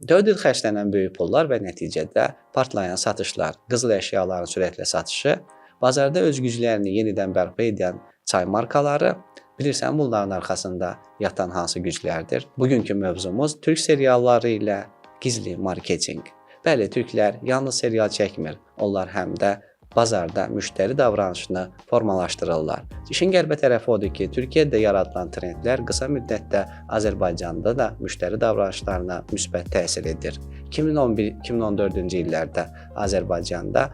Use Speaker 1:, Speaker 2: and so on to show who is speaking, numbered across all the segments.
Speaker 1: 4 il xərclənən böyük pullar və nəticədə partlayan satışlar, qızıl əşyaların sürətlə satışı, bazarda öz güclərini yenidən bərpa edən çay markaları, bilirsən bunların arxasında yatan hansı güclərdir? Bugünkü mövzumuz türk serialları ilə gizli marketinq. Bəli, türklər yalnız serial çəkmir, onlar həm də bazarda müştəri davranışını formalaşdırırlar. İşin qəribə tərəfi odur ki, Türkiyədə yaradılan trendlər qısa müddətdə Azərbaycanda da müştəri davranışlarına müsbət təsir edir. 2011-2014-cü illərdə Azərbaycanda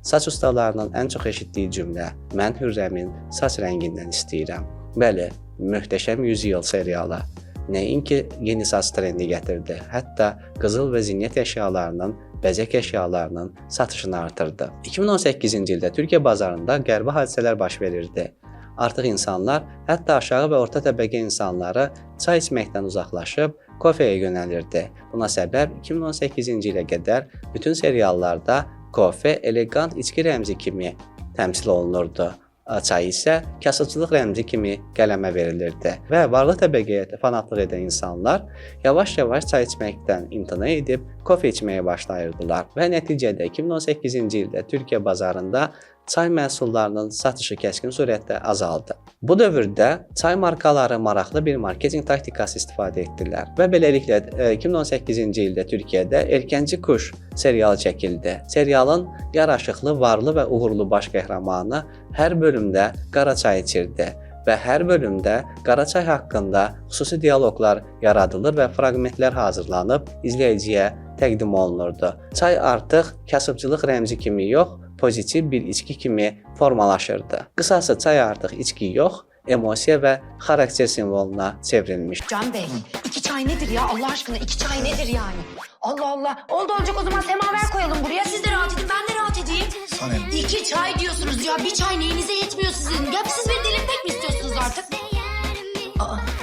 Speaker 1: saç ustalarının ən çox eşitdiyi cümlə "Mən Hürrəmin saç rəngindən istəyirəm". Bəli, möhtəşəm 100 il serialı nəinki yeni saç trendi gətirdi, hətta qızıl və zinət əşyalarının, bəzək əşyalarının satışını artırdı. 2018-ci ildə Türkiyə bazarında qəribə hadisələr baş verirdi. Artıq insanlar, hətta aşağı və orta təbəqə insanları çay içməkdən uzaqlaşıb kofeyə yönəlirdi. Buna səbəb 2018-ci ilə qədər bütün seriallarda kofe elegant içki rəmzi kimi təmsil olunurdu. Çay isə kasıbçılıq rəmzi kimi qələmə verilirdi və varlı təbəqəyə fanatlıq edən insanlar yavaş-yavaş çay içməkdən imtina edib kofe içməyə başlayırdılar və nəticədə 2018-ci ildə Türkiyə bazarında çay məhsullarının satışı kəskin sürətdə azaldı. Bu dövrdə çay markaları maraqlı bir marketinq taktikası istifadə etdilər və beləliklə 2018-ci ildə Türkiyədə Erkənci Kuş serialı çəkildi. Serialın yaraşıqlı, varlı və uğurlu baş qəhrəmanı hər bölümdə qara çay içirdi və hər bölümdə qara çay haqqında xüsusi dialoqlar yaradılır və fraqmentlər hazırlanıb izləyiciyə təqdim olunurdu. Çay artıq kasıbçılıq rəmzi kimi yox, pozitiv bir içki kimi formalaşırdı. Qısası çay artıq içki yox, emosiya və xarakter simvoluna çevrilmiş.
Speaker 2: Can Bey, 2 çay nedir ya? Allah aşkına 2 çay nedir yani? Allah Allah. Oldu olacak o zaman semaver koyalım buraya. Siz de rahat edin, ben de rahat edeyim.
Speaker 3: Sana
Speaker 2: 2 çay diyorsunuz ya. Bir çay neyinize yetmiyor sizin? Ya siz beni delirtmek mi istiyorsunuz artık?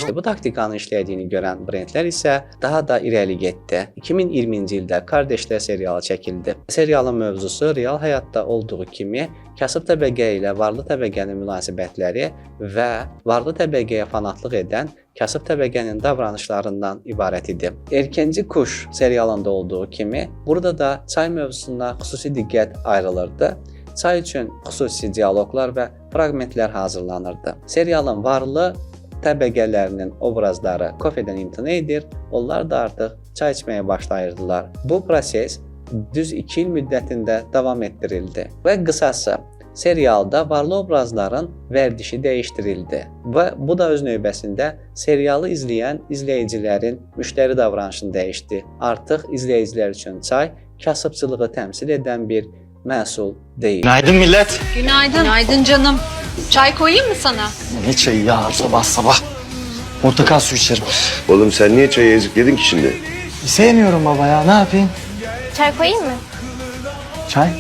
Speaker 1: İşte bu taktikanın işlədiyini görən brendlər isə daha da irəli getdi. 2020-ci ildə Kardeşlər serialı çəkildi. Serialın mövzusu real həyatda olduğu kimi kasıb təbəqə ilə varlı təbəqənin münasibətləri və varlı təbəqəyə fanatlıq edən kasıb təbəqənin davranışlarından ibarət idi. Erkənci Kuş serialında olduğu kimi burada da çay mövzusuna xüsusi diqqət ayrılırdı. Çay üçün xüsusi dialoqlar və fraqmentlər hazırlanırdı. Serialın varlı təbəqələrinin obrazları kofedən imtina edir, onlar da artıq çay içməyə başlayırdılar. Bu proses düz 2 il müddətində davam etdirildi və qısası serialda varlı obrazların vərdişi dəyişdirildi və bu da öz növbəsində serialı izləyən izləyicilərin müştəri davranışını dəyişdi. Artıq izləyicilər üçün çay kasıbçılığı təmsil edən bir məhsul deyil.
Speaker 3: Günaydın millet.
Speaker 4: Günaydın. Günaydın canım. Çay koyayım mı sana?
Speaker 3: Ne çayı ya sabah sabah. Portakal suyu içerim.
Speaker 5: Oğlum sen niye çayı ezikledin ki şimdi?
Speaker 3: Sevmiyorum baba ya, ne yapayım?
Speaker 6: Çay koyayım mı?
Speaker 3: Çay?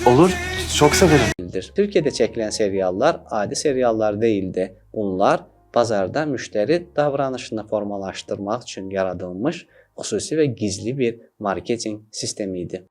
Speaker 3: Olur, çok severim.
Speaker 1: Türkiyədə çəkilən seriallar adi seriallar deyildi. Bunlar bazarda müştəri davranışını formalaşdırmaq üçün yaradılmış xüsusi və gizli bir marketinq sistemi idi.